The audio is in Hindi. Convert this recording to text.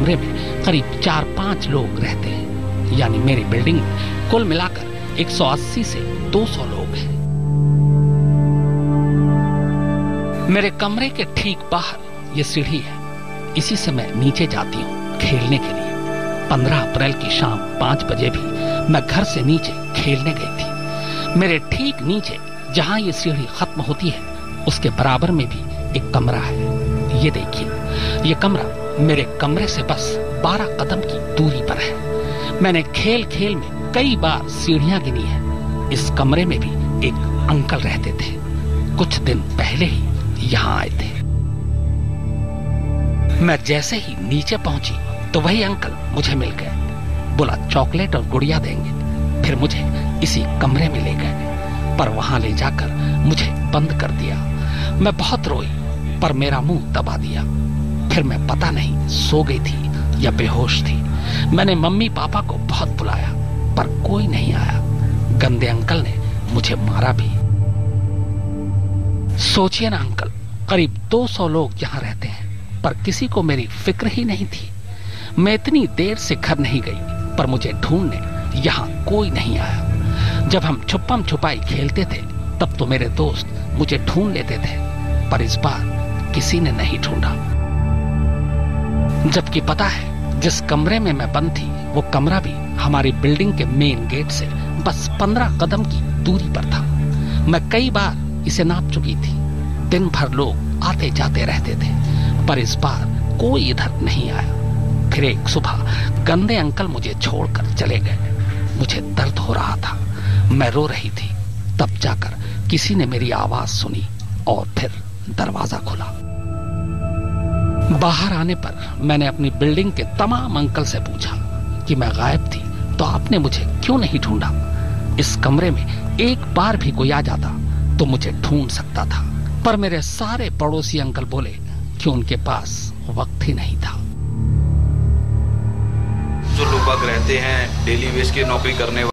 कमरे में करीब 4-5 लोग रहते हैं, यानी मेरी बिल्डिंग में कुल मिलाकर 180 से 200 लोग हैं। मेरे कमरे के ठीक बाहर ये सीढ़ी है, इसी से मैं नीचे जाती हूँ खेलने के लिए। 15 अप्रैल की शाम 5 बजे भी मैं घर से नीचे खेलने गई थी। मेरे ठीक नीचे जहाँ ये सीढ़ी खत्म होती है, उसके बराबर में भी एक कमरा है। ये देखिए, ये कमरा मेरे कमरे से बस 12 कदम की दूरी पर है। मैंने खेल खेल में कई बार सीढ़ियां गिनी है। इस कमरे में भी एक अंकल रहते थे, कुछ दिन पहले ही यहाँ आए थे। मैं जैसे ही नीचे पहुंची तो वही अंकल मुझे मिल गए। बोला चॉकलेट और गुड़िया देंगे। फिर मुझे इसी कमरे में ले गए, पर वहां ले जाकर मुझे बंद कर दिया। मैं बहुत रोई, पर मेरा मुंह दबा दिया। फिर मैं पता नहीं सो गई थी या बेहोश थी। मैंने मम्मी पापा को बहुत बुलाया, पर कोई नहीं आया। गंदे अंकल ने मुझे मारा भी। सोचिए ना अंकल, करीब 200 लोग यहाँ रहते हैं, पर किसी को मेरी फिक्र ही नहीं थी। मैं इतनी देर से घर नहीं गई, पर मुझे ढूंढने यहाँ कोई नहीं आया। जब हम छुपम छुपाई खेलते थे, तब तो मेरे दोस्त मुझे ढूंढ लेते थे, पर इस बार किसी ने नहीं ढूंढा। जबकि पता है, जिस कमरे में मैं बंद थी, वो कमरा भी हमारी बिल्डिंग के मेन गेट से बस 15 कदम की दूरी पर था। मैं कई बार इसे नाप चुकी थी। दिन भर लोग आते जाते रहते थे, पर इस बार कोई इधर नहीं आया। फिर एक सुबह गंदे अंकल मुझे छोड़कर चले गए। मुझे दर्द हो रहा था, मैं रो रही थी। तब जाकर किसी ने मेरी आवाज सुनी और फिर दरवाजा खुला। बाहर आने पर मैंने अपनी बिल्डिंग के तमाम अंकल से पूछा कि मैं गायब थी तो आपने मुझे क्यों नहीं ढूंढा। इस कमरे में एक बार भी कोई आ जाता तो मुझे ढूंढ सकता था, पर मेरे सारे पड़ोसी अंकल बोले कि उनके पास वक्त ही नहीं था। जो लोग बाग रहते हैं डेली वेज की नौकरी करने